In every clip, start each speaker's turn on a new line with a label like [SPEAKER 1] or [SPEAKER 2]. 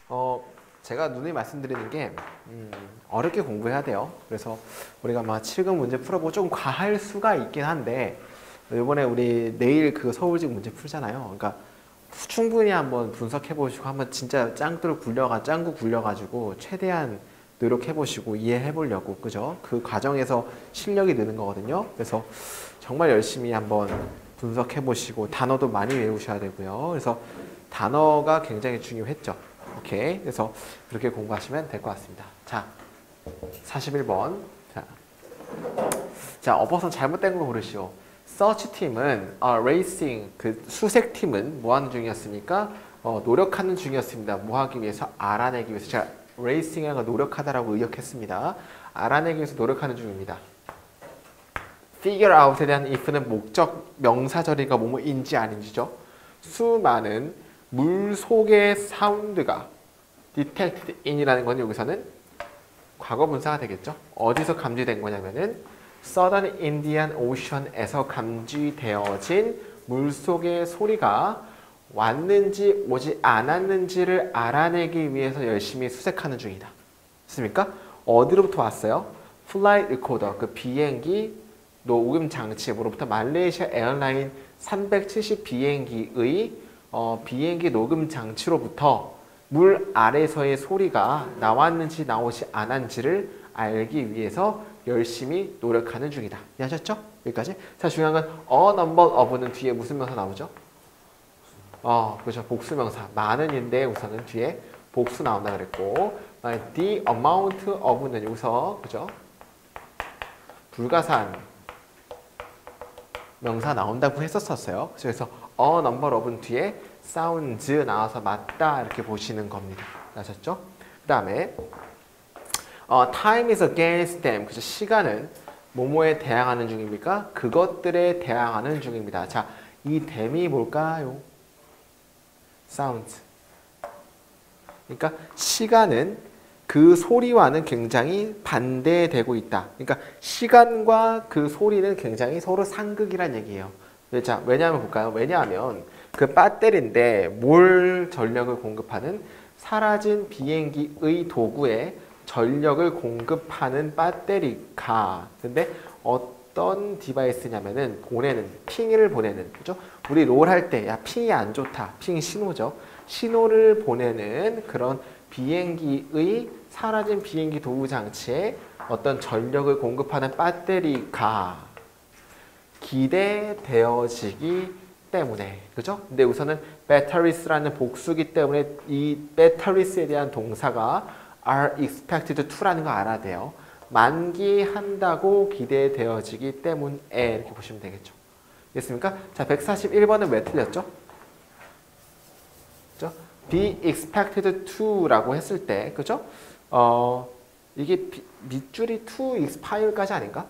[SPEAKER 1] 어, 제가 누누이 말씀드리는 게 어렵게 공부해야 돼요. 그래서 우리가 막 7급 문제 풀어보고 좀 과할 수가 있긴 한데 이번에 우리 내일 그 서울직 문제 풀잖아요. 그러니까 충분히 한번 분석해 보시고 한번 진짜 짱구 굴려가지고 최대한 노력해 보시고 이해해 보려고 그죠? 그 과정에서 실력이 느는 거거든요. 그래서 정말 열심히 한번 분석해 보시고 단어도 많이 외우셔야 되고요. 그래서 단어가 굉장히 중요했죠. 오케이. 그래서 그렇게 공부하시면 될 것 같습니다. 자, 41번. 자, 어퍼선 잘못된 거 고르시오. 서치 팀은 레이싱 그 수색 팀은 뭐 하는 중이었습니까? 노력하는 중이었습니다. 뭐 하기 위해서? 알아내기 위해서. 제가 레이싱이라는 거 노력하다라고 의역했습니다. 알아내기 위해서 노력하는 중입니다. figure out에 대한 if는 목적 명사절이가 뭐뭐인지 아닌지죠. 수많은 물 속의 사운드가 detected in이라는 건 여기서는 과거 분사가 되겠죠. 어디서 감지된 거냐면은 Southern Indian Ocean에서 감지되어진 물속의 소리가 왔는지 오지 않았는지를 알아내기 위해서 열심히 수색하는 중이다. 맞습니까? 어디로부터 왔어요? Flight Recorder, 그 비행기 녹음 장치, 뭐로부터 말레이시아 에어라인 370 비행기의 비행기 녹음 장치로부터 물 아래서의 소리가 나왔는지 나오지 않았는지를 알기 위해서 열심히 노력하는 중이다. 이해하셨죠? 여기까지? 자, 중요한 건 a number of는 뒤에 무슨 명사 나오죠? 그렇죠. 복수명사. 많은인데 우선은 뒤에 복수 나온다 그랬고 the amount of는 여기서 그죠? 불가산 명사 나온다고 했었어요. 그래서 a number of는 뒤에 sounds 나와서 맞다 이렇게 보시는 겁니다. 아셨죠? 그 다음에 time is against them. 그래서 시간은 뭐뭐에 대항하는 중입니까? 그것들에 대항하는 중입니다. 자, 이 them이 뭘까요? sounds. 그러니까 시간은 그 소리와는 굉장히 반대되고 있다. 그러니까 시간과 그 소리는 굉장히 서로 상극이란 얘기예요. 자, 왜냐하면 볼까요? 왜냐하면 그 배터리인데 뭘 전력을 공급하는 사라진 비행기의 도구에 전력을 공급하는 배터리가 근데 어떤 디바이스냐면은 보내는 핑을 보내는 그죠? 우리 롤 할 때 야 핑이 안 좋다. 핑 신호죠. 신호를 보내는 그런 비행기의 사라진 비행기 도구 장치에 어떤 전력을 공급하는 배터리가 기대되어지기 때문에 그죠? 근데 우선은 batteries라는 복수기 때문에 이 batteries에 대한 동사가 are expected to라는 거 알아야 돼요. 만기한다고 기대되어지기 때문에 이렇게 보시면 되겠죠. 됐습니까? 자, 141번은 왜 틀렸죠? 그죠? be expected to라고 했을 때 그죠? 이게 밑줄이 to expire까지 아닌가?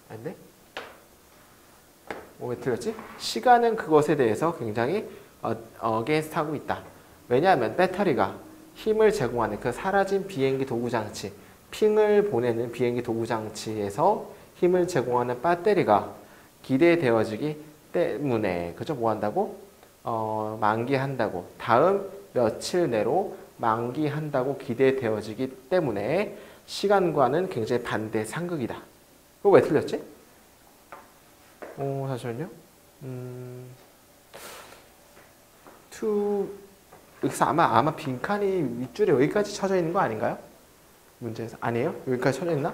[SPEAKER 1] 아닌데? 왜 틀렸지? 시간은 그것에 대해서 굉장히 against 하고 있다. 왜냐하면 배터리가 힘을 제공하는 그 사라진 비행기 도구 장치, 핑을 보내는 비행기 도구 장치에서 힘을 제공하는 배터리가 기대되어지기 때문에 그죠? 뭐 한다고? 만기한다고. 다음 며칠 내로 만기한다고 기대되어지기 때문에 시간과는 굉장히 반대 상극이다. 그거 왜 틀렸지? 잠시만요. to 여기서 아마 빈칸이 윗줄에 여기까지 쳐져 있는 거 아닌가요? 문제에서 아니에요? 여기까지 쳐져 있나?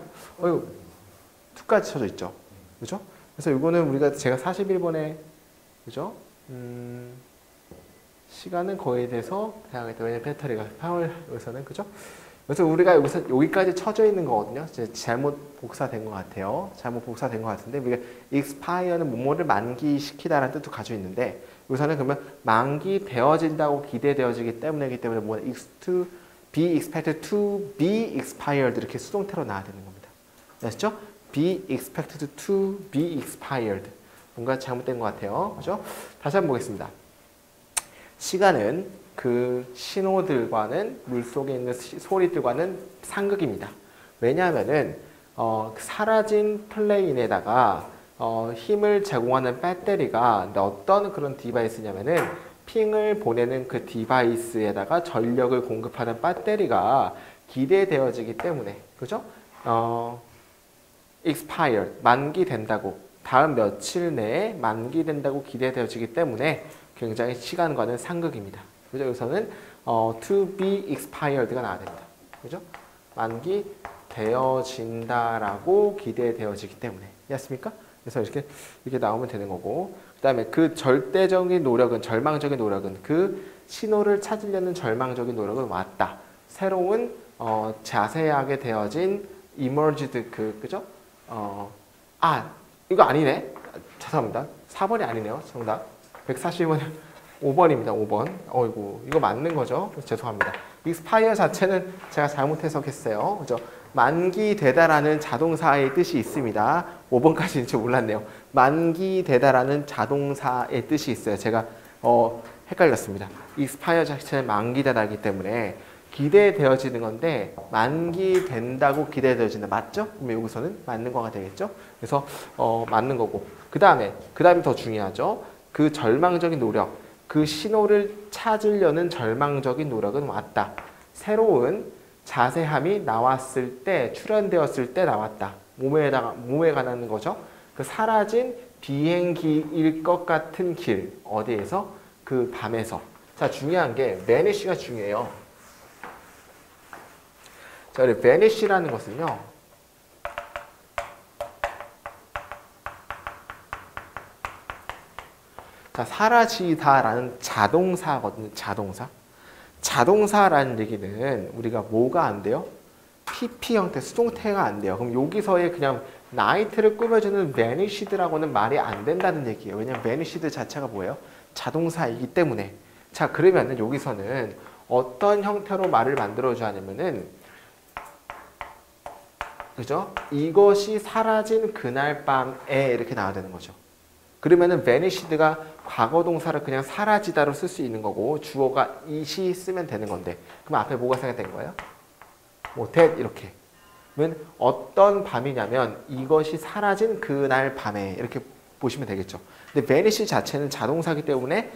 [SPEAKER 1] to까지 쳐져 있죠. 그죠? 그래서 이거는 우리가 제가 41번에 그죠? 시간은 거에 대해서 다양하겠다. 왜냐면 배터리가 파월 여기서는 그죠? 그래서 우리가 여기서 여기까지 쳐져 있는 거거든요. 잘못 복사된 것 같아요. 잘못 복사된 것 같은데 우리가 expire는 뭐뭐를 만기시키다라는 뜻도 가지고 있는데 여기서는 그러면 만기되어진다고 기대되어지기 때문이기 때문에 뭐 to be expected to be expired 이렇게 수동태로 나와야 되는 겁니다. 아시죠? be expected to be expired 뭔가 잘못된 것 같아요. 그죠? 다시 한번 보겠습니다. 시간은 그 신호들과는 물속에 있는 소리들과는 상극입니다. 왜냐하면은 사라진 플레인에다가 힘을 제공하는 배터리가 어떤 그런 디바이스냐면은 핑을 보내는 그 디바이스에다가 전력을 공급하는 배터리가 기대되어지기 때문에, 그죠? expired, 만기된다고, 다음 며칠 내에 만기된다고 기대되어지기 때문에 굉장히 시간과는 상극입니다. 그죠? 여기서는 to be expired가 나와야 됩니다. 그죠? 만기되어진다라고 기대되어지기 때문에. 이해했습니까? 그래서 이렇게 나오면 되는 거고, 그 다음에 그 절대적인 노력은, 절망적인 노력은, 그 신호를 찾으려는 절망적인 노력은 왔다. 새로운 자세하게 되어진 emerged 그죠? 이거 아니네. 죄송합니다. 4번이 아니네요. 정답. 140번 5번입니다. 5번. 어이구, 이거 맞는 거죠? 죄송합니다. expire 자체는 제가 잘못 해석했어요. 그죠? 만기되다라는 자동사의 뜻이 있습니다. 5번까지는 좀 몰랐네요. 만기되다라는 자동사의 뜻이 있어요. 제가 헷갈렸습니다. expire 자체는 만기되다이기 때문에 기대되어지는 건데 만기된다고 기대되어진다. 맞죠? 그러면 여기서는 맞는 거가 되겠죠? 그래서 맞는 거고. 그 다음에 더 중요하죠. 그 절망적인 노력, 그 신호를 찾으려는 절망적인 노력은 왔다. 새로운 자세함이 나왔을 때, 출현되었을 때 나왔다. 몸에 관한 거죠. 그 사라진 비행기일 것 같은 길. 어디에서? 그 밤에서. 자, 중요한 게 vanish가 중요해요. 자, 우리 vanish라는 것은요. 자, 사라지다라는 자동사거든요. 자동사라는 얘기는 우리가 뭐가 안 돼요? PP 형태, 수동태가 안 돼요. 그럼 여기서의 그냥 night를 꾸며주는 vanished라고는 말이 안 된다는 얘기예요. 왜냐면 vanished자체가 뭐예요? 자동사이기 때문에. 자, 그러면은 여기서는 어떤 형태로 말을 만들어줘야 하냐면은, 그죠? 이것이 사라진 그날 밤에 이렇게 나와야 되는 거죠. 그러면은 vanished가 과거 동사를 그냥 사라지다로 쓸 수 있는 거고 주어가 it이 쓰면 되는 건데, 그럼 앞에 뭐가 생각된 거예요? 뭐 that 이렇게. 그러면 어떤 밤이냐면 이것이 사라진 그날 밤에 이렇게 보시면 되겠죠. 근데 vanish 자체는 자동사이기 때문에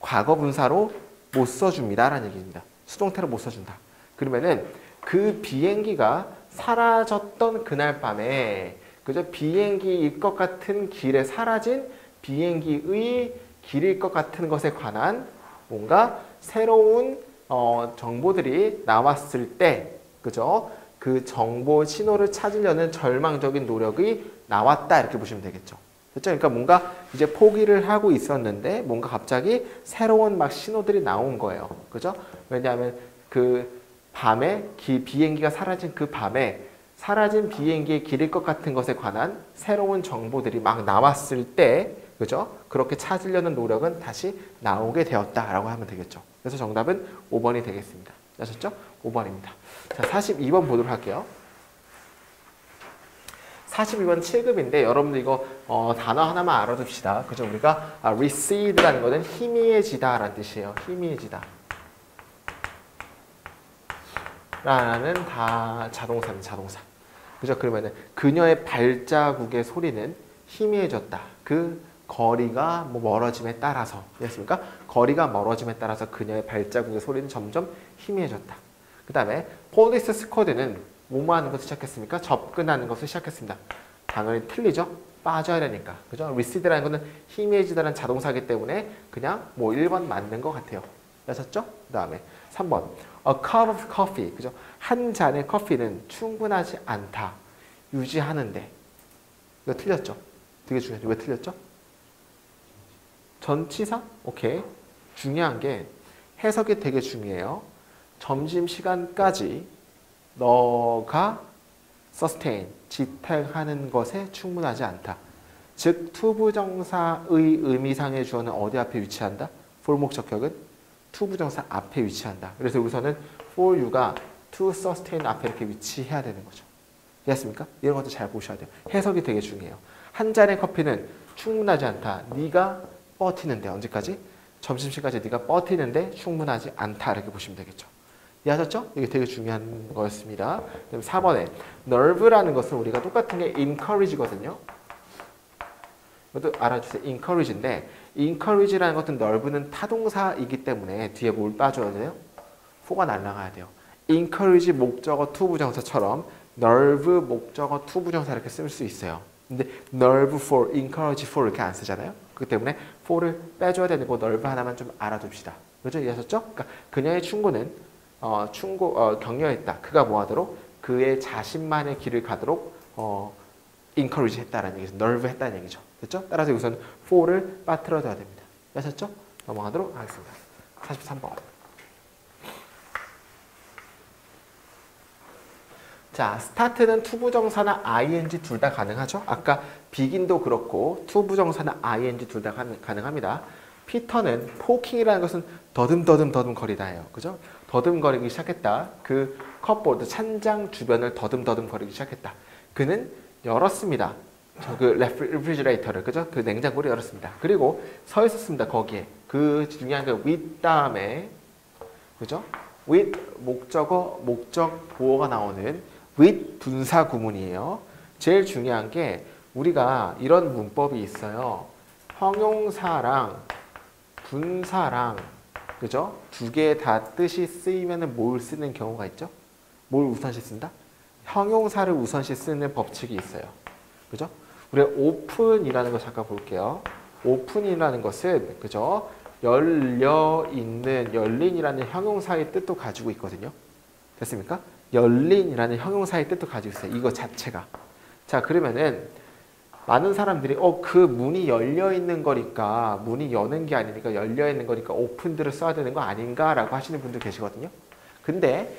[SPEAKER 1] 과거 분사로 못 써줍니다라는 얘기입니다. 수동태로 못 써준다. 그러면은 그 비행기가 사라졌던 그날 밤에, 그죠? 비행기일 것 같은 길에 사라진 비행기의 길일 것 같은 것에 관한 뭔가 새로운 정보들이 나왔을 때, 그죠? 그 정보 신호를 찾으려는 절망적인 노력이 나왔다 이렇게 보시면 되겠죠. 그렇죠? 그러니까 뭔가 이제 포기를 하고 있었는데 뭔가 갑자기 새로운 막 신호들이 나온 거예요. 그죠? 왜냐하면 그 밤에 비행기가 사라진 그 밤에 사라진 비행기의 길일 것 같은 것에 관한 새로운 정보들이 막 나왔을 때, 그죠? 그렇게 찾으려는 노력은 다시 나오게 되었다라고 하면 되겠죠. 그래서 정답은 5번이 되겠습니다. 아셨죠? 5번입니다. 자, 42번 보도록 할게요. 42번 7급인데 여러분들 이거 단어 하나만 알아둡시다. 그죠? 우리가 recede라는 것은 희미해지다라는 뜻이에요. 희미해지다. 라는 다 자동사입니다. 자동사. 그죠? 그러면은 그녀의 발자국의 소리는 희미해졌다. 그 거리가 멀어짐에 따라서, 됐습니까? 거리가 멀어짐에 따라서 그녀의 발자국의 소리는 점점 희미해졌다. 그 다음에 폴리스 스쿼드는 뭐뭐 하는 것을 시작했습니까? 접근하는 것을 시작했습니다. 당연히 틀리죠? 빠져야 되니까. 그죠? recede라는 것은 희미해지다는 자동사이기 때문에 그냥 뭐 1번 맞는 것 같아요. 아셨죠? 그 다음에 3번. A cup of coffee. 그죠? 한 잔의 커피는 충분하지 않다. 유지하는데. 이거 틀렸죠? 되게 중요해요. 왜 틀렸죠? 전치사? 오케이. 중요한 게 해석이 되게 중요해요. 점심시간까지 너가 sustain, 지탱하는 것에 충분하지 않다. 즉 투부정사의 의미상의 주어는 어디 앞에 위치한다? for 목적격은 투부정사 앞에 위치한다. 그래서 여기서는 for you가 to sustain 앞에 이렇게 위치해야 되는 거죠. 이해했습니까? 이런 것도 잘 보셔야 돼요. 해석이 되게 중요해요. 한 잔의 커피는 충분하지 않다. 네가 버티는데 언제까지? 점심시간까지 네가 버티는데 충분하지 않다. 이렇게 보시면 되겠죠. 이해하셨죠? 이게 되게 중요한 거였습니다. 그다음 4번에 nerve라는 것은 우리가 똑같은 게 encourage거든요. 이것도 알아주세요. encourage인데 encourage라는 것은 넓은 타동사이기 때문에 뒤에 뭘 빠져야 돼요? for가 날아가야 돼요. encourage 목적어 to 부정사처럼 nerve 목적어 to 부정사 이렇게 쓸 수 있어요. 근데 nerve for, encourage for 이렇게 안 쓰잖아요. 그렇기 때문에 for를 빼줘야 되는 거 nerve 하나만 좀 알아둡시다. 그죠? 이해하셨죠? 그러니까 그녀의 충고는 격려했다. 그가 뭐하도록? 그의 자신만의 길을 가도록 encourage 했다라는 얘기죠. nerve 했다는 얘기죠. 됐죠? 따라서 여기서는 for를 빠뜨려줘야 됩니다. 아셨죠? 넘어가도록 하겠습니다. 43번. 자, start는 to 부정사나 ing 둘 다 가능하죠? 아까 begin도 그렇고 to 부정사나 ing 둘 다 가능합니다. 피터는 포킹이라는 것은 더듬 거리다예요. 그죠? 더듬거리기 시작했다. 그 컵보드 찬장 주변을 더듬 거리기 시작했다. 그는 열었습니다. 그 레프리지레이터를, 그죠? 그 냉장고를 열었습니다. 그리고 서 있었습니다. 거기에. 그 중요한 게 with 다음에, 그죠? with 목적어, 목적 보어가 나오는 with 분사 구문이에요. 제일 중요한 게 우리가 이런 문법이 있어요. 형용사랑 분사랑, 그죠? 두 개 다 뜻이 쓰이면 뭘 쓰는 경우가 있죠? 뭘 우선시 쓴다? 형용사를 우선시 쓰는 법칙이 있어요. 그죠? 우리 open이라는 거 잠깐 볼게요. open이라는 것은, 그죠? 열려 있는, 열린이라는 형용사의 뜻도 가지고 있거든요. 됐습니까? 열린이라는 형용사의 뜻도 가지고 있어요. 이거 자체가. 자, 그러면은 많은 사람들이 그 문이 열려 있는 거니까, 문이 여는 게 아니니까 열려 있는 거니까 opened를 써야 되는 거 아닌가라고 하시는 분들 계시거든요. 근데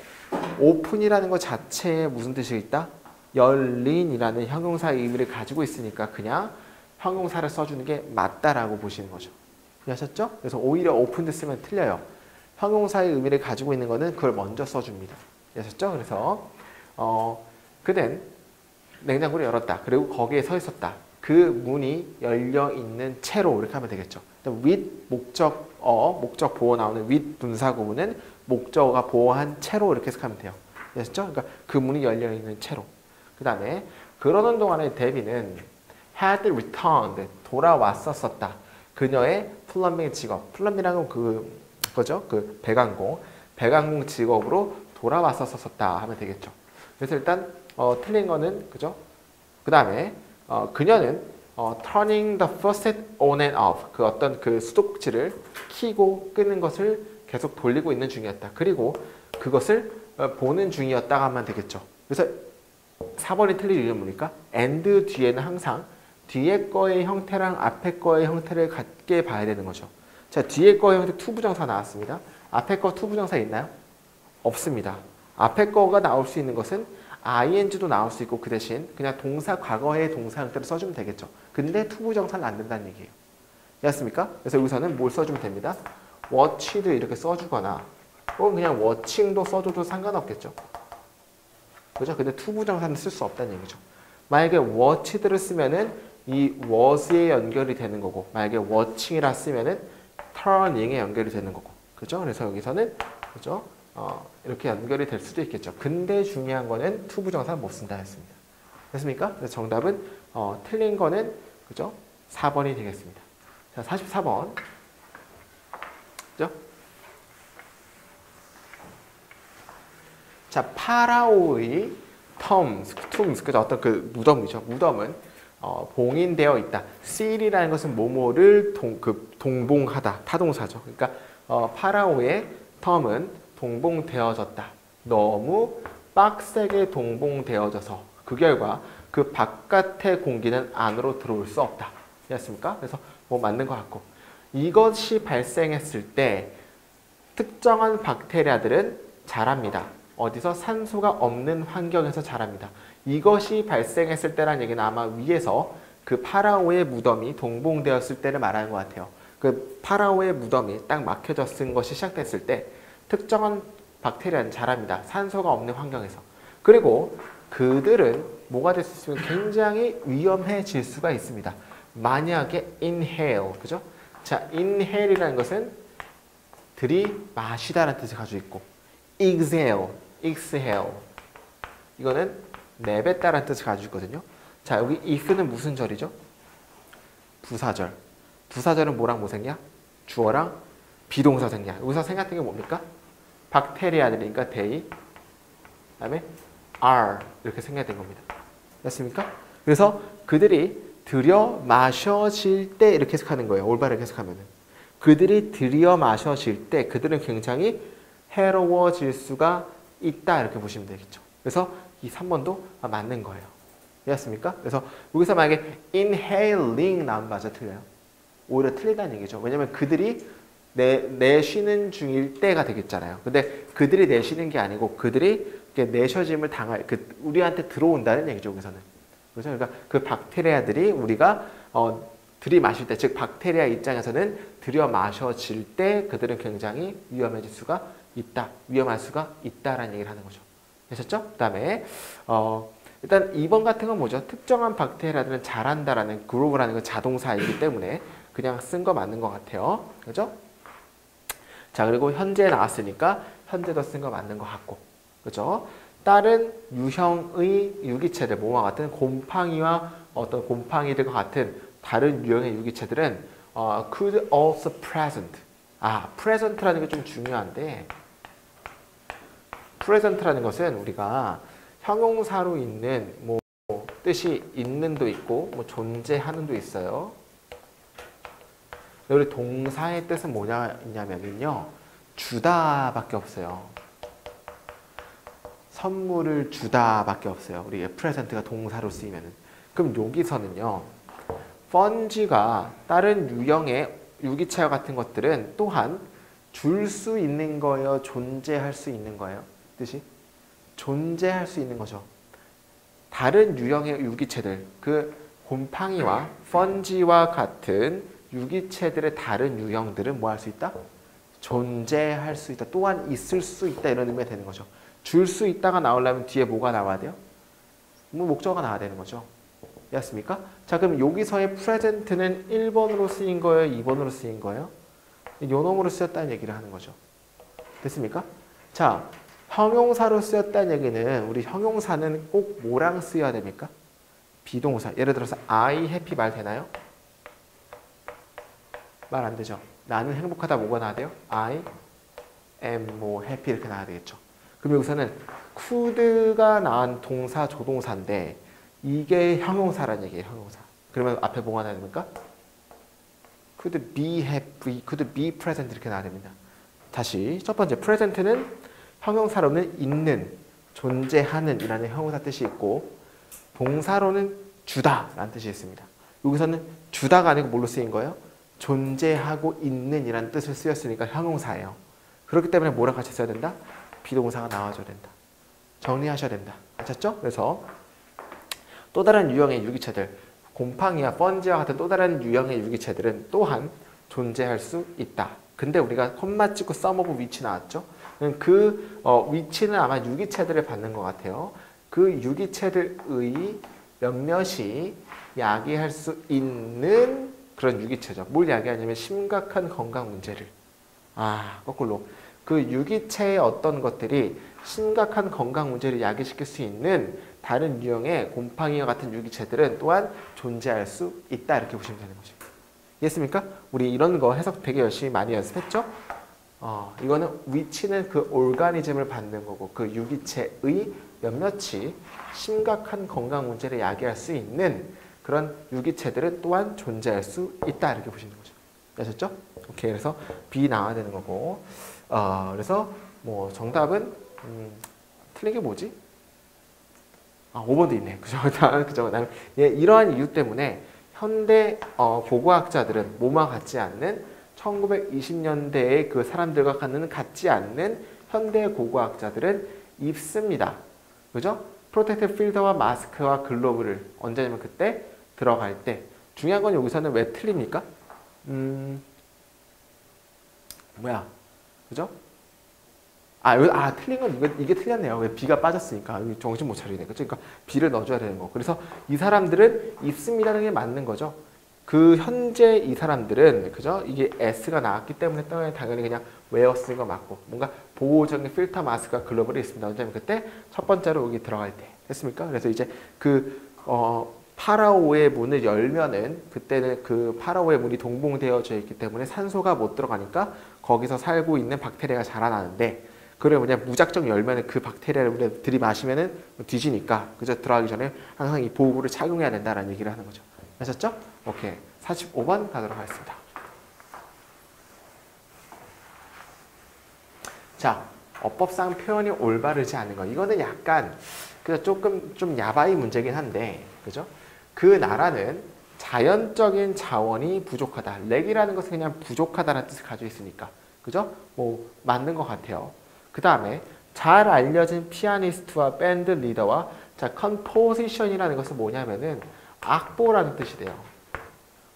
[SPEAKER 1] open이라는 것 자체에 무슨 뜻이 있다? 열린이라는 형용사의 의미를 가지고 있으니까 그냥 형용사를 써주는 게 맞다라고 보시는 거죠. 이해하셨죠? 그래서 오히려 opened 쓰면 틀려요. 형용사의 의미를 가지고 있는 거는 그걸 먼저 써줍니다. 이해하셨죠? 그래서 그는 냉장고를 열었다. 그리고 거기에 서 있었다. 그 문이 열려 있는 채로 이렇게 하면 되겠죠. with 목적 보호 나오는 with 분사 구문은 목적어가 보호한 채로 이렇게 해석하면 돼요. 아셨죠? 그러니까 그 문이 열려 있는 채로. 그 다음에 그러는 동안에 데비는 had returned 돌아왔었다. 그녀의 플럼빙 직업. 플럼이라는 그거죠. 그 배관공 직업으로 돌아왔었다 하면 되겠죠. 그래서 일단 틀린 거는 그죠? 그 다음에 그녀는 turning the faucet on and off 그 어떤 그 수도꼭지를 켜고 끄는 것을 계속 돌리고 있는 중이었다. 그리고 그것을 보는 중이었다가 하면 되겠죠. 그래서 4번이 틀린 이유는 뭡니까? and 뒤에는 항상 뒤에 거의 형태랑 앞에 거의 형태를 같게 봐야 되는 거죠. 자, 뒤에 거의 형태 to 부정사 나왔습니다. 앞에 거 to 부정사 있나요? 없습니다. 앞에 거가 나올 수 있는 것은 ing도 나올 수 있고 그 대신 그냥 동사 과거의 동사 형태를 써주면 되겠죠. 근데 to 부정사는 안 된다는 얘기예요. 이해했습니까? 그래서 여기서는 뭘 써주면 됩니다. watch도 이렇게 써주거나 혹은 그냥 watching도 써줘도 상관없겠죠. 그죠? 근데 to 부정사는 쓸 수 없다는 얘기죠. 만약에 watched를 쓰면은 이 was에 연결이 되는 거고 만약에 watching이라 쓰면은 turning에 연결이 되는 거고 그죠? 그래서 여기서는 그죠? 이렇게 연결이 될 수도 있겠죠. 근데 중요한 거는 to 부정사 못 쓴다 했습니다. 됐습니까? 그래서 정답은 틀린 거는 그죠? 4번이 되겠습니다. 자, 44번. 그죠? 자, 파라오의 tombs, 그죠? 어떤 그 무덤이죠. 무덤은 봉인되어 있다. seal이라는 것은 뭐뭐를 동봉하다, 타동사죠. 그러니까 파라오의 tomb은 동봉되어졌다. 너무 빡세게 동봉되어져서 그 결과 그 바깥의 공기는 안으로 들어올 수 없다. 이해했습니까? 그래서 뭐 맞는 것 같고 이것이 발생했을 때 특정한 박테리아들은 자랍니다. 어디서? 산소가 없는 환경에서 자랍니다. 이것이 발생했을 때란 얘기는 아마 위에서 그 파라오의 무덤이 동봉되었을 때를 말하는 것 같아요. 그 파라오의 무덤이 딱 막혀졌은 것이 시작됐을 때 특정한 박테리아는 자랍니다. 산소가 없는 환경에서. 그리고 그들은 뭐가 될 수 있으면 굉장히 위험해질 수가 있습니다. 만약에 inhale, 그죠? 자, inhale이라는 것은 들이마시다라는 뜻을 가지고 있고 exhale 이거는 내뱉다라는 뜻을 가지고 있거든요. 자, 여기 if는 무슨 절이죠? 부사절. 부사절은 뭐랑 뭐 생략? 주어랑 비동사 생략. 여기서 생략된 게 뭡니까? 박테리아들이니까 they, 그다음에 are 이렇게 생략된 겁니다. 됐습니까? 그래서 그들이 들여 마셔질 때 이렇게 해석하는 거예요. 올바르게 해석하면은. 그들이 들여 마셔질 때 그들은 굉장히 해로워질 수가 있다 이렇게 보시면 되겠죠. 그래서 이 3번도 맞는 거예요. 이해했습니까? 그래서 여기서 만약에 inhaling 나오면 맞아 틀려요? 오히려 틀리다는 얘기죠. 왜냐면 그들이 내쉬는 중일 때가 되겠잖아요. 근데 그들이 내쉬는 게 아니고 그들이 내셔짐을 당할 우리한테 들어온다는 얘기죠. 여기서는. 그렇죠? 그러니까 그 박테리아들이 우리가 들이마실 때, 즉 박테리아 입장에서는 들여 마셔질 때 그들은 굉장히 위험해질 수가 있다. 위험할 수가 있다라는 얘기를 하는 거죠. 되셨죠? 그다음에 일단 2번 같은 건 뭐죠? 특정한 박테리아들은 잘한다라는 그로브라는 건 자동사이기 때문에 그냥 쓴 거 맞는 것 같아요. 그죠? 자, 그리고 현재 나왔으니까 현재도 쓴 거 맞는 것 같고. 그죠? 다른 유형의 유기체들, 뭐와 같은 곰팡이와 어떤 곰팡이들과 같은 다른 유형의 유기체들은 could also present. present라는 게 좀 중요한데 present라는 것은 우리가 형용사로 있는 뭐 뜻이 있는도 있고 뭐 존재하는도 있어요. 우리 동사의 뜻은 뭐냐면요. 주다밖에 없어요. 선물을 주다밖에 없어요. 우리 present가 동사로 쓰이면은. 그럼 여기서는요. fungi가 다른 유형의 유기체와 같은 것들은 또한 줄 수 있는 거예요. 존재할 수 있는 거예요. 뜻이 존재할 수 있는 거죠. 다른 유형의 유기체들, 그 곰팡이와 fungi와 같은 유기체들의 다른 유형들은 뭐 할 수 있다? 존재할 수 있다. 또한 있을 수 있다. 이런 의미가 되는 거죠. 줄 수 있다가 나오려면 뒤에 뭐가 나와야 돼요? 뭐 목적어가 나와야 되는 거죠. 이해했습니까? 자, 그럼 여기서의 present는 1번으로 쓰인 거예요? 2번으로 쓰인 거예요? 요놈으로 쓰였다는 얘기를 하는 거죠. 됐습니까? 자, 형용사로 쓰였다는 얘기는 우리 형용사는 꼭 뭐랑 쓰여야 됩니까? 비동사. 예를 들어서 I happy 말 되나요? 말 안 되죠. 나는 행복하다 뭐가 나와야 돼요? I am 뭐 happy 이렇게 나와야 되겠죠. 그럼 여기서는 could가 나온 동사 조동사인데 이게 형용사라는 얘기예요. 형용사. 그러면 앞에 뭐가 나야 됩니까? could be happy, could be present 이렇게 나와야 됩니다. 다시 첫 번째 present는 형용사로는 있는, 존재하는 이라는 형용사 뜻이 있고 동사로는 주다 라는 뜻이 있습니다. 여기서는 주다가 아니고 뭘로 쓰인 거예요? 존재하고 있는 이라는 뜻을 쓰였으니까 형용사예요. 그렇기 때문에 뭐랑 같이 써야 된다? 비동사가 나와줘야 된다. 정리하셔야 된다. 아셨죠? 그래서 또 다른 유형의 유기체들, 곰팡이와 펀지와 같은 또 다른 유형의 유기체들은 또한 존재할 수 있다. 근데 우리가 콤마 찍고 sum of which 나왔죠? 그 위치는 아마 유기체들을 받는 것 같아요. 그 유기체들의 몇몇이 야기할 수 있는 그런 유기체죠. 뭘 야기하냐면 심각한 건강 문제를. 거꾸로. 그 유기체의 어떤 것들이 심각한 건강 문제를 야기시킬 수 있는 다른 유형의 곰팡이와 같은 유기체들은 또한 존재할 수 있다. 이렇게 보시면 되는 거죠. 이해했습니까? 우리 이런 거 해석 되게 열심히 많이 연습했죠? 이거는 위치는 그 오르가니즘을 받는 거고 그 유기체의 몇몇이 심각한 건강 문제를 야기할 수 있는 그런 유기체들은 또한 존재할 수 있다. 이렇게 보시는 거죠. 아셨죠? 오케이. 그래서 B 나와야 되는 거고 그래서 뭐 정답은 틀린 게 뭐지? 5번도 있네. 그죠? 그죠? 그다음에 이러한 이유 때문에 현대 고고학자들은 뭐만 같지 않는 1920년대의 그 사람들과 같지 않는 현대 고고학자들은 입습니다. 그죠? 프로텍티브 필터와 마스크와 글로브를 언제냐면 그때 들어갈 때 중요한 건 여기서는 왜 틀립니까? 그죠? 틀린 건 이게 틀렸네요. 왜 B가 빠졌으니까. 정신 못 차리네. 그죠? 그러니까 B를 넣어줘야 되는 거. 그래서 이 사람들은 입습니다는 게 맞는 거죠. 그 현재 이 사람들은 그죠? 이게 S가 나왔기 때문에 당연히 그냥 웨어 쓰는 거 맞고 뭔가 보호적인 필터 마스크가 글로벌에 있습니다. 언제냐면 그때 첫 번째로 여기 들어갈 때. 됐습니까? 그래서 이제 그 파라오의 문을 열면은 그때는 그 파라오의 문이 동봉되어져 있기 때문에 산소가 못 들어가니까 거기서 살고 있는 박테리아가 자라나는데 그걸 그냥 무작정 열면은 그 박테리아를 우리가 들이마시면은 뒤지니까 그죠? 들어가기 전에 항상 이 보호구를 착용해야 된다라는 얘기를 하는 거죠. 아셨죠? 오케이. 45번 가도록 하겠습니다. 자, 어법상 표현이 올바르지 않은 거. 이거는 약간 그죠? 조금 좀 야바이 문제긴 한데 그죠? 그 나라는 자연적인 자원이 부족하다. 렉이라는 것은 그냥 부족하다는 뜻을 가지고 있으니까. 그죠? 뭐 맞는 것 같아요. 그 다음에 잘 알려진 피아니스트와 밴드 리더와 자, 컴포지션이라는 것은 뭐냐면은 악보라는 뜻이 돼요.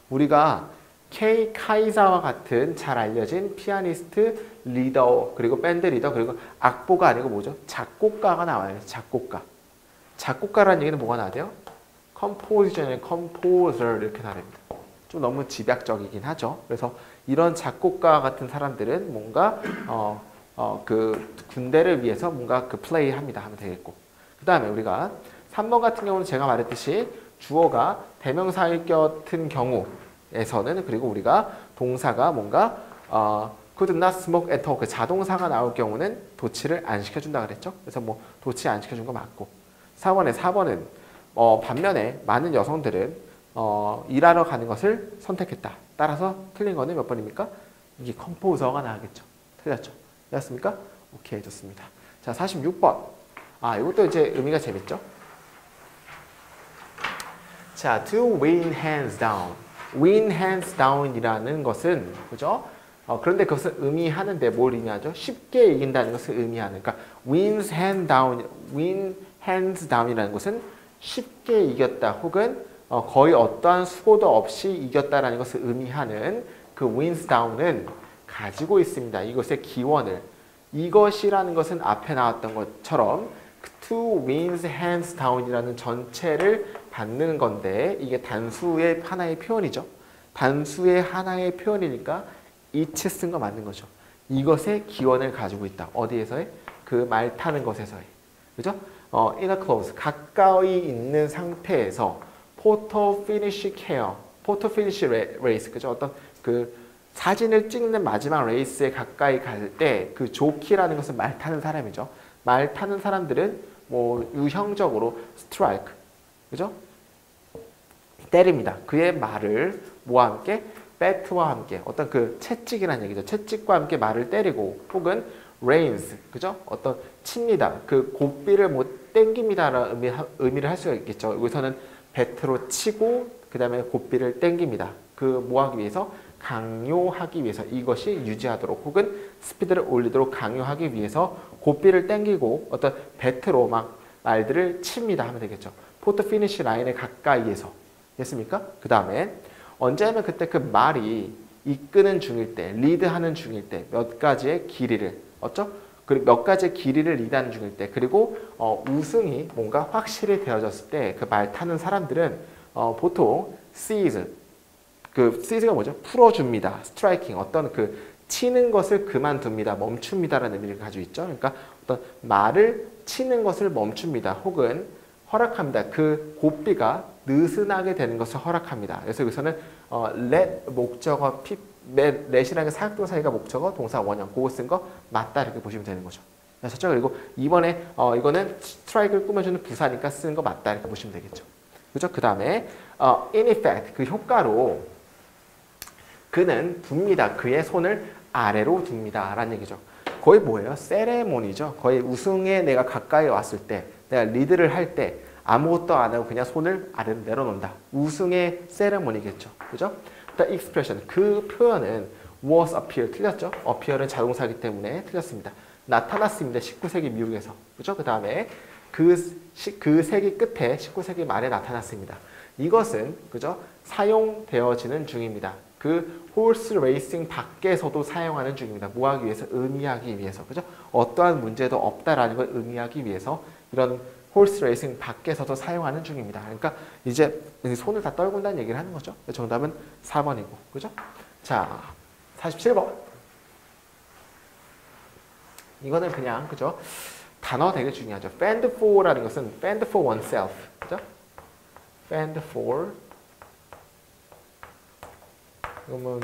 [SPEAKER 1] 우리가 케이 카이사와 같은 잘 알려진 피아니스트, 리더, 그리고 밴드 리더, 그리고 악보가 아니고 뭐죠? 작곡가가 나와요. 작곡가. 작곡가라는 얘기는 뭐가 나와야 돼요? 컴포지션의 컴포저 이렇게 나옵니다. 좀 너무 집약적이긴 하죠. 그래서 이런 작곡가 같은 사람들은 뭔가 그 군대를 위해서 뭔가 그 플레이 합니다 하면 되겠고 그 다음에 우리가 3번 같은 경우는 제가 말했듯이 주어가 대명사일 같은 경우에서는 그리고 우리가 동사가 뭔가 could not smoke at all 그 자동사가 나올 경우는 도치를 안 시켜준다 그랬죠. 그래서 뭐 도치 안 시켜준 거 맞고 4번은 반면에 많은 여성들은 일하러 가는 것을 선택했다. 따라서 틀린 거는 몇 번입니까? 이게 컴포저가 나오겠죠. 틀렸죠. 됐습니까? 오케이, 좋습니다. 자, 46번. 이것도 이제 의미가 재밌죠? 자, to win hands down. win hands down이라는 것은, 그죠? 그런데 그것을 의미하는데 뭘 의미하죠? 쉽게 이긴다는 것을 의미하는. 그러니까 win hands down이라는 것은 쉽게 이겼다 혹은 거의 어떠한 수고도 없이 이겼다라는 것을 의미하는 그 wins down은 가지고 있습니다. 이것의 기원을. 이것이라는 것은 앞에 나왔던 것처럼 to wins hands down이라는 전체를 받는 건데 이게 단수의 하나의 표현이죠. 단수의 하나의 표현이니까 it 쓴 거 맞는 거죠. 이것의 기원을 가지고 있다. 어디에서의? 그 말 타는 것에서의. 그죠? in a close, 가까이 있는 상태에서 photo finish care, photo finish race, 그죠? 어떤 그 사진을 찍는 마지막 레이스에 가까이 갈 때 그 조키라는 것은 말 타는 사람이죠. 말 타는 사람들은 뭐 유형적으로 strike, 그죠? 때립니다. 그의 말을 뭐와 함께? 배트와 함께 어떤 그 채찍이라는 얘기죠. 채찍과 함께 말을 때리고 혹은 reins, 그죠? 어떤 칩니다. 그 고삐를 뭐 땡깁니다라는 의미를 할 수가 있겠죠. 여기서는 배트로 치고 그 다음에 고삐를 땡깁니다. 그 뭐 하기 위해서? 강요하기 위해서 이것이 유지하도록 혹은 스피드를 올리도록 강요하기 위해서 고삐를 땡기고 어떤 배트로 막 말들을 칩니다 하면 되겠죠. 포트 피니시 라인에 가까이에서 됐습니까? 그 다음에 언제면 그때 그 말이 이끄는 중일 때, 리드하는 중일 때 몇 가지의 길이를 어쩌? 그리고 몇 가지의 길이를 리드하는 중일 때 그리고 우승이 뭔가 확실히 되어졌을 때 그 말 타는 사람들은 보통 seize 그 seize가 뭐죠? 풀어줍니다. 스트라이킹 어떤 그 치는 것을 그만둡니다. 멈춥니다라는 의미를 가지고 있죠. 그러니까 어떤 말을 치는 것을 멈춥니다. 혹은 허락합니다. 그 고삐가 느슨하게 되는 것을 허락합니다. 그래서 여기서는 let 목적어 let이라는 게 사역동사가 목적어 동사 원형 그거 쓴 거 맞다 이렇게 보시면 되는 거죠. 아셨죠? 그리고 이번에 이거는 스트라이크를 꾸며주는 부사니까 쓰는 거 맞다 이렇게 보시면 되겠죠. 그죠? 그 다음에 in effect 그 효과로 그는 둡니다. 그의 손을 아래로 둡니다. 라는 얘기죠. 거의 뭐예요? 세레모니죠. 거의 우승에 내가 가까이 왔을 때 내가 리드를 할 때 아무것도 안 하고 그냥 손을 아래로 내려놓는다. 우승의 세레모니겠죠. 그죠? The expression 그 표현은 was appear 틀렸죠? appear은 자동사이기 때문에 틀렸습니다. 나타났습니다. 19세기 미국에서. 그죠? 그 다음에 그 세기 끝에 19세기 말에 나타났습니다. 이것은 그죠? 사용되어지는 중입니다. 그 홀스 레이싱 밖에서도 사용하는 중입니다. 뭐 하기 위해서? 의미하기 위해서. 그죠? 어떠한 문제도 없다라는 걸 의미하기 위해서 이런 홀스 레이싱 밖에서도 사용하는 중입니다. 그러니까 이제 손을 다 떨군다는 얘기를 하는 거죠. 정답은 4번이고. 그죠? 자, 47번. 이거는 그냥 그죠? 단어 되게 중요하죠. fend for라는 것은 fend for oneself. 그죠? fend for. 그러면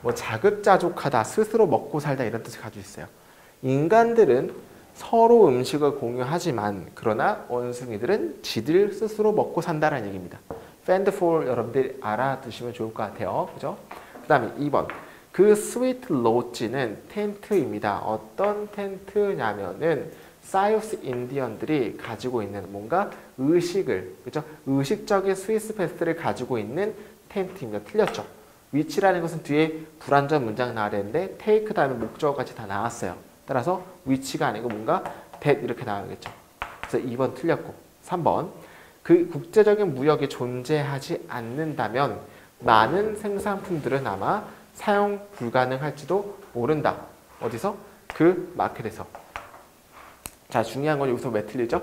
[SPEAKER 1] 뭐 자급자족하다, 스스로 먹고 살다 이런 뜻을 가지고 있어요. 인간들은 서로 음식을 공유하지만 그러나 원숭이들은 지들 스스로 먹고 산다는 얘기입니다. fend for 여러분들이 알아두시면 좋을 것 같아요. 그죠? 그 다음에 2번. 그 스위트 로지는 텐트입니다. 어떤 텐트냐면은 사이오스 인디언들이 가지고 있는 뭔가 의식을, 그죠? 의식적인 스위스 패스를 가지고 있는 텐트입니다. 틀렸죠? 위치라는 것은 뒤에 불완전 문장 나와야 되는데 take 다음에 목적어까지 다 나왔어요. 따라서 위치가 아니고 뭔가 that 이렇게 나와야겠죠. 그래서 2번 틀렸고 3번. 그 국제적인 무역이 존재하지 않는다면 많은 생산품들은 아마 사용 불가능할지도 모른다. 어디서? 그 마켓에서. 자, 중요한 건 여기서 왜 틀리죠?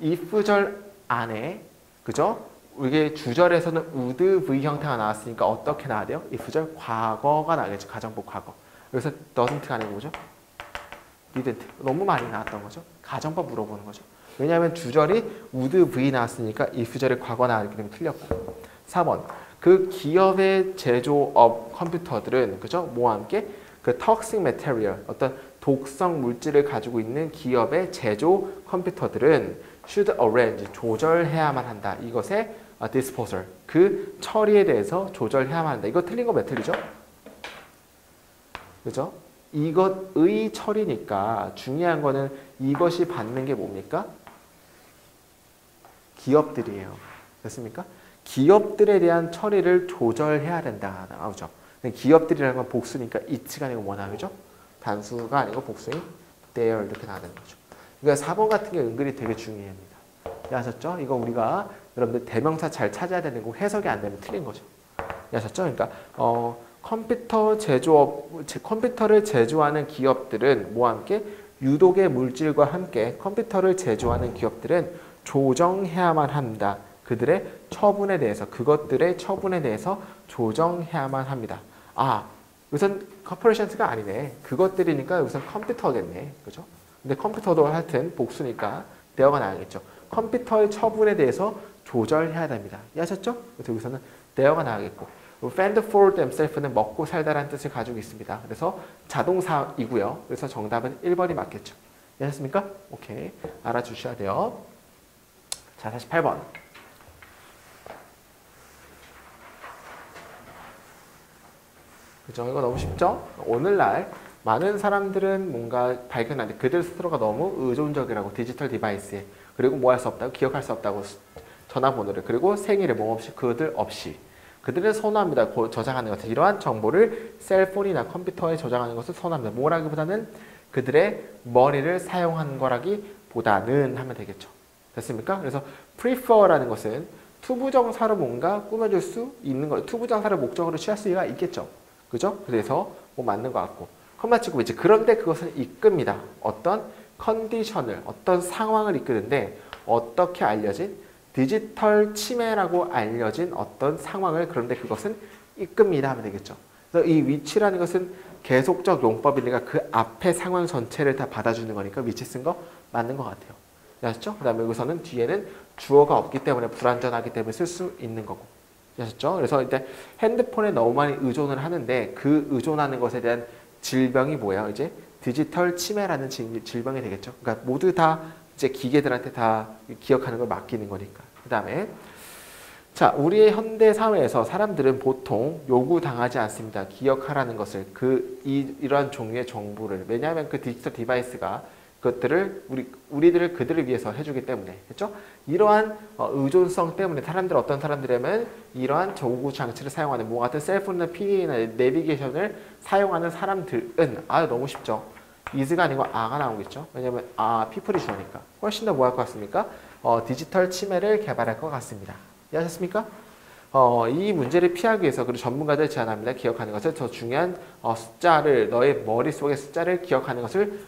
[SPEAKER 1] if절 안에, 그죠? 이게 주절에서는 would V 형태가 나왔으니까 어떻게 나와야 돼요? if절 과거가 나오겠죠. 가정법 과거. 여기서 doesn't가 아니고 뭐죠? didn't. 너무 많이 나왔던 거죠. 가정법 물어보는 거죠. 왜냐하면 주절이 would V 나왔으니까 if절이 과거 나왔기 때문에 틀렸고. 4번. 그 기업의 제조업 컴퓨터들은, 그죠? 뭐와 함께? 그 toxic material, 어떤 독성 물질을 가지고 있는 기업의 제조 컴퓨터들은 should arrange, 조절해야만 한다. 이것의 disposal, 그 처리에 대해서 조절해야만 한다. 이거 틀린 거 왜 틀리죠? 그죠? 이것의 처리니까 중요한 거는 이것이 받는 게 뭡니까? 기업들이에요. 됐습니까? 기업들에 대한 처리를 조절해야 된다. 나오죠. 기업들이라는 건 복수니까 it가 아니고 뭐 나오죠? 단수가 아니고 복수인 there 이렇게 나오는 거죠. 그러니까 4번 같은 게 은근히 되게 중요합니다. 아셨죠? 이거 우리가 여러분들 대명사 잘 찾아야 되는 거 해석이 안 되면 틀린 거죠. 아셨죠? 그러니까 컴퓨터 제조업, 컴퓨터를 제조하는 기업들은 뭐와 함께? 유독의 물질과 함께 컴퓨터를 제조하는 기업들은 조정해야만 한다. 그들의 처분에 대해서, 그것들의 처분에 대해서 조정해야만 합니다. 아, 우선 corporations가 아니네. 그것들이니까 우선 컴퓨터겠네. 그죠? 근데 컴퓨터도 하여튼 복수니까 대어가 나야겠죠. 컴퓨터의 처분에 대해서 조절해야 됩니다. 이해하셨죠? 그래서 여기서는 대어가 나야겠고. fend for themselves는 먹고 살다라는 뜻을 가지고 있습니다. 그래서 자동사이고요. 그래서 정답은 1번이 맞겠죠. 이해하셨습니까? 오케이. 알아주셔야 돼요. 자, 48번. 그죠? 이거 너무 쉽죠? 오늘날 많은 사람들은 뭔가 발견하는데 그들 스스로가 너무 의존적이라고, 디지털 디바이스에. 그리고 뭐 할 수 없다고, 기억할 수 없다고, 전화번호를, 그리고 생일을 뭐 없이, 그들 없이. 그들은 선호합니다. 저장하는 것을. 이러한 정보를 셀폰이나 컴퓨터에 저장하는 것을 선호합니다. 뭐라기보다는 그들의 머리를 사용하는 거라기보다는 하면 되겠죠. 됐습니까? 그래서 prefer라는 것은 투부정사로 뭔가 꾸며줄 수 있는 거, 투부정사를 목적으로 취할 수가 있겠죠. 그죠? 그래서 뭐 맞는 것 같고. 컴마 치고 이제 그런데 그것은 이끕니다. 어떤 컨디션을, 어떤 상황을 이끄는데 어떻게 알려진? 디지털 침해라고 알려진 어떤 상황을, 그런데 그것은 이끕니다 하면 되겠죠. 그래서 이 위치라는 것은 계속적 용법이니까 그 앞에 상황 전체를 다 받아주는 거니까 위치 쓴 거 맞는 것 같아요. 아셨죠? 그 다음에 여기서는 뒤에는 주어가 없기 때문에 불완전하기 때문에 쓸 수 있는 거고. 아셨죠? 그래서 이제 핸드폰에 너무 많이 의존을 하는데 그 의존하는 것에 대한 질병이 뭐예요? 이제 디지털 치매라는 질병이 되겠죠. 그러니까 모두 다 이제 기계들한테 다 기억하는 걸 맡기는 거니까. 그 다음에 자, 우리의 현대 사회에서 사람들은 보통 요구당하지 않습니다. 기억하라는 것을, 이러한 종류의 정보를. 왜냐하면 그 디지털 디바이스가 그것들을 우리들을 그들을 위해서 해주기 때문에, 그렇죠? 이러한 의존성 때문에 어떤 사람들이라면 이러한 저구 장치를 사용하는 뭐 같은 셀폰이나 PD나 내비게이션을 사용하는 사람들은 너무 쉽죠. is가 아니고 a가 나오겠죠. 왜냐하면 people이 주어니까 훨씬 더 뭐 할 것 같습니까? 디지털 침해를 개발할 것 같습니다. 이해하셨습니까? 이 문제를 피하기 위해서 그리고 전문가들 제안합니다. 기억하는 것을 더 중요한 숫자를, 너의 머릿속의 숫자를 기억하는 것을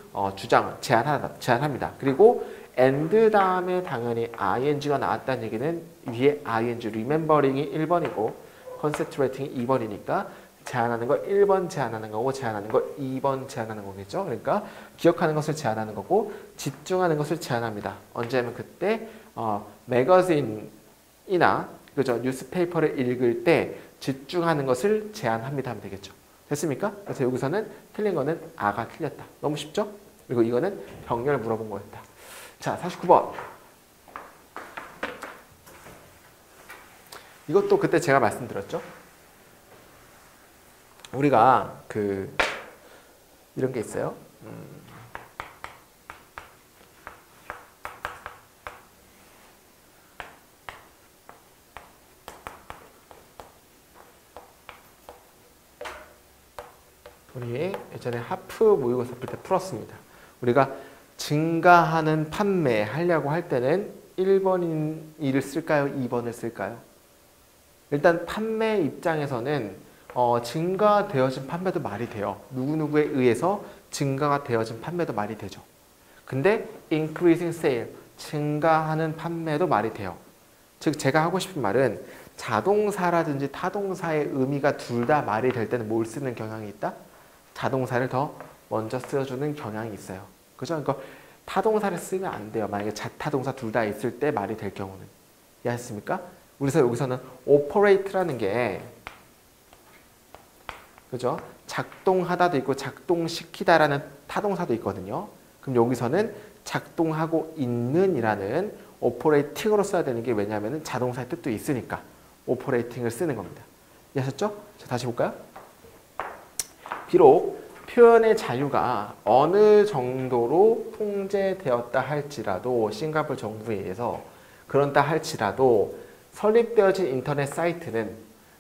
[SPEAKER 1] 제안합니다. 그리고 and 다음에 당연히 ing가 나왔다는 얘기는 위에 ing, remembering이 1번이고 concentrating이 2번이니까 제한하는 거 1번 제한하는 거고 제한하는 거 2번 제한하는 거겠죠. 그러니까 기억하는 것을 제한하는 거고 집중하는 것을 제한합니다. 언제 하면 그때 매거진이나 그죠? 뉴스페이퍼를 읽을 때 집중하는 것을 제한합니다 하면 되겠죠. 됐습니까? 그래서 여기서는 틀린 거는 아가 틀렸다. 너무 쉽죠? 그리고 이거는 병렬 물어본 거였다. 자, 49번. 이것도 그때 제가 말씀드렸죠. 우리가 이런 게 있어요. 우리 예전에 하프 모의고사 풀 때 풀었습니다. 우리가 증가하는 판매 하려고 할 때는 1번을 쓸까요? 2번을 쓸까요? 일단 판매 입장에서는 증가되어진 판매도 말이 돼요. 누구누구에 의해서 증가가 되어진 판매도 말이 되죠. 근데 increasing sale, 증가하는 판매도 말이 돼요. 즉 제가 하고 싶은 말은 자동사라든지 타동사의 의미가 둘 다 말이 될 때는 뭘 쓰는 경향이 있다? 자동사를 더 먼저 써주는 경향이 있어요. 그죠? 그러니까 타동사를 쓰면 안 돼요. 만약에 자타동사 둘 다 있을 때 말이 될 경우는. 이해하셨습니까? 그래서 여기서는 operate라는 게 그죠? 작동하다도 있고 작동시키다라는 타동사도 있거든요. 그럼 여기서는 작동하고 있는이라는 operating으로 써야 되는 게 왜냐하면 자동사의 뜻도 있으니까 operating을 쓰는 겁니다. 이해하셨죠? 자, 다시 볼까요? 비록 표현의 자유가 어느 정도로 통제되었다 할지라도 싱가포르 정부에 의해서 그런다 할지라도 설립되어진 인터넷 사이트는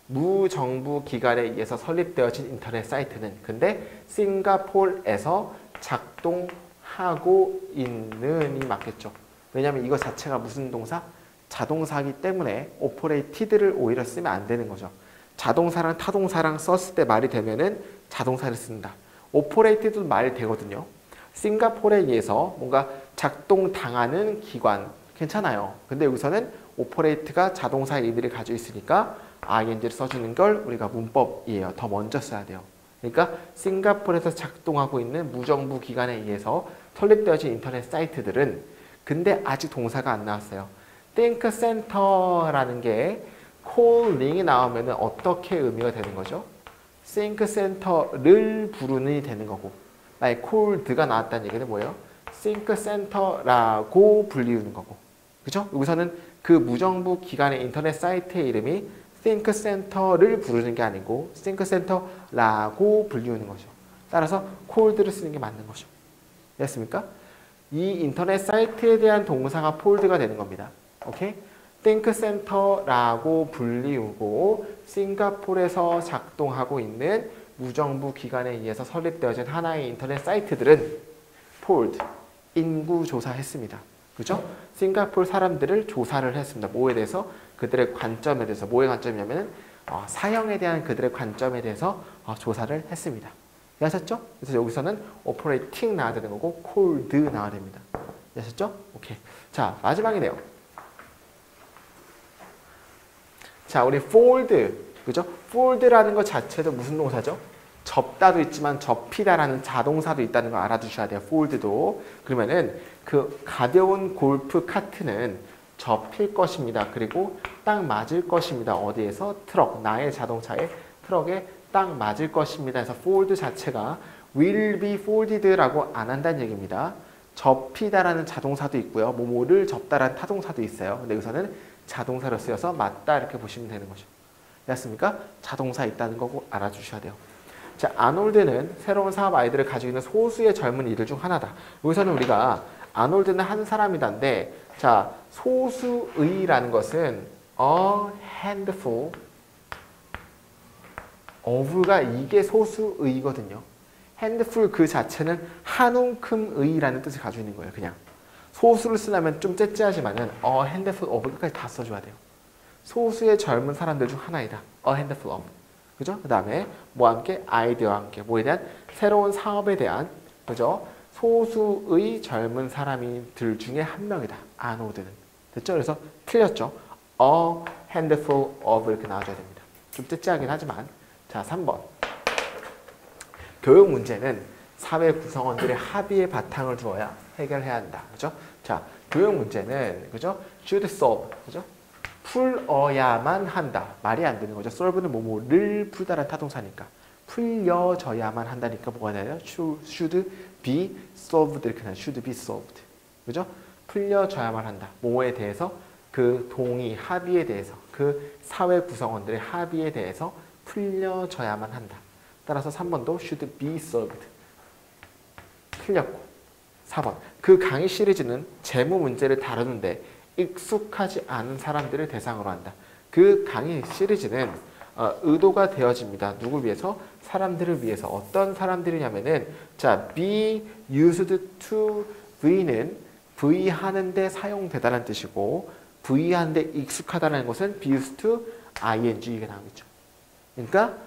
[SPEAKER 1] 무정부 기관에 의해서 설립되어진 인터넷 사이트는 근데 싱가포르에서 작동하고 있는이 맞겠죠. 왜냐하면 이거 자체가 무슨 동사? 자동사이기 때문에 오퍼레이티드를 오히려 쓰면 안 되는 거죠. 자동사랑 타동사랑 썼을 때 말이 되면은 자동사를 쓴다. 오퍼레이티드도 말이 되거든요. 싱가포르에 의해서 뭔가 작동당하는 기관 괜찮아요. 근데 여기서는 오퍼레이트가 자동사의 의미를 가지고 있으니까 ing를 써주는 걸 우리가 문법이에요. 더 먼저 써야 돼요. 그러니까 싱가포르에서 작동하고 있는 무정부 기관에 의해서 설립되어진 인터넷 사이트들은 근데 아직 동사가 안 나왔어요. think center라는 게 calling이 나오면 어떻게 의미가 되는 거죠? think center를 부르는 되는 거고 만약 called가 나왔다는 얘기는 뭐예요? think center라고 불리우는 거고 그죠? 여기서는 그 무정부 기관의 인터넷 사이트의 이름이 think center를 부르는 게 아니고 think center라고 불리우는 거죠. 따라서 called를 쓰는 게 맞는 거죠. 됐습니까? 이 인터넷 사이트에 대한 동사가 fold가 되는 겁니다. 오케이? think center라고 불리우고 싱가포르에서 작동하고 있는 무정부 기관에 의해서 설립되어진 하나의 인터넷 사이트들은 fold, 인구 조사했습니다. 그죠? 싱가포르 사람들을 조사를 했습니다. 뭐에 대해서? 그들의 관점에 대해서. 뭐의 관점이냐면 사형에 대한 그들의 관점에 대해서 조사를 했습니다. 이해하셨죠? 그래서 여기서는 operating 나와야 되는 거고 called 나와야 됩니다. 이해하셨죠? 오케이. 자, 마지막이네요. 자, 우리 fold, 그죠? fold라는 것 자체도 무슨 동사죠? 접다도 있지만 접히다라는 자동사도 있다는 거 알아두셔야 돼요. fold도. 그러면은 그 가벼운 골프 카트는 접힐 것입니다. 그리고 딱 맞을 것입니다. 어디에서? 트럭, 나의 자동차에 트럭에 딱 맞을 것입니다. 그래서 fold 자체가 will be folded라고 안 한다는 얘기입니다. 접히다라는 자동사도 있고요. 뭐뭐를 접다라는 타동사도 있어요. 근데 여기서는 자동사로 쓰여서 맞다 이렇게 보시면 되는 거죠. 됐습니까? 자동사 있다는 거고 알아주셔야 돼요. 자, 아놀드는 새로운 사업 아이디어를 가지고 있는 소수의 젊은 이들 중 하나다. 여기서는 우리가 아놀드는 한 사람이다인데 자, 소수의라는 것은 a handful of가 이게 소수의거든요. handful 그 자체는 한 움큼의라는 뜻을 가지고 있는 거예요. 그냥. 소수를 쓰려면 좀 째째하지만은 a handful of 끝까지 다 써줘야 돼요. 소수의 젊은 사람들 중 하나이다. a handful of. 그죠? 그 다음에 뭐와 함께? 아이디어와 함께. 뭐에 대한? 새로운 사업에 대한 그죠? 소수의 젊은 사람들 중에 한 명이다. 아노드는. 됐죠? 그래서 틀렸죠? a handful of 이렇게 나와줘야 됩니다. 좀 째째하긴 하지만 자, 3번. 교육 문제는 사회 구성원들의 합의의 바탕을 두어야 해결해야 한다. 그죠? 자, 교육 문제는 그죠? should solve. 그죠? 풀어야만 한다. 말이 안 되는 거죠. solve는 뭐뭐를 풀다라는 타동사니까. 풀려져야만 한다니까 뭐가 되나요? should be solved 이렇게 나와요. should be solved. 그죠? 풀려져야만 한다. 뭐에 대해서 그 동의, 합의에 대해서 그 사회 구성원들의 합의에 대해서 풀려져야만 한다. 따라서 3번도 should be solved. 틀렸고 4번. 그 강의 시리즈는 재무 문제를 다루는데 익숙하지 않은 사람들을 대상으로 한다. 그 강의 시리즈는 의도가 되어집니다. 누굴 위해서? 사람들을 위해서. 어떤 사람들이냐면은 자, be used to V는 V 하는데 사용되다는 뜻이고 V 하는데 익숙하다는 것은 be used to ing 이게 나오겠죠. 그러니까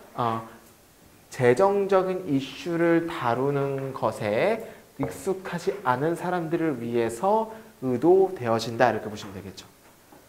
[SPEAKER 1] 재정적인 이슈를 다루는 것에 익숙하지 않은 사람들을 위해서 의도되어진다 이렇게 보시면 되겠죠.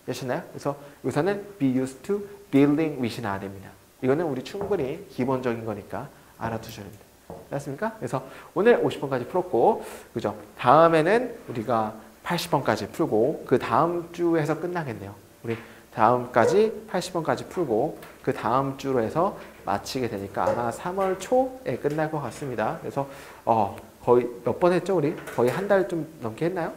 [SPEAKER 1] 되시나요? 그래서 여기서는 be used to building with이 나와야 됩니다. 이거는 우리 충분히 기본적인 거니까 알아두셔야 됩니다. 알았습니까? 그래서 오늘 50번까지 풀었고, 그죠? 다음에는 우리가 80번까지 풀고, 그 다음 주에서 끝나겠네요. 우리 다음까지 80번까지 풀고, 그 다음 주로 해서 마치게 되니까 아마 3월 초에 끝날 것 같습니다. 그래서 거의 몇 번 했죠, 우리? 거의 한 달 좀 넘게 했나요?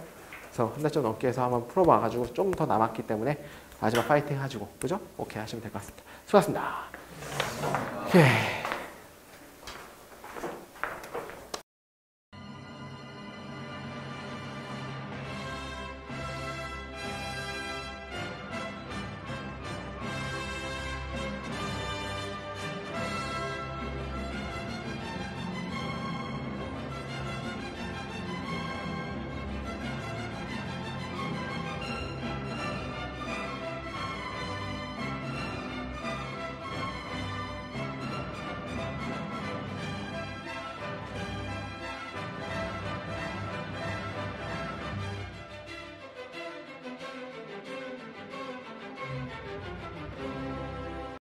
[SPEAKER 1] 그래서 한 달 좀 넘게 해서 한번 풀어봐가지고 좀 더 남았기 때문에 마지막 파이팅 하시고, 그죠? 오케이 하시면 될 것 같습니다. 수고하셨습니다. 오케이.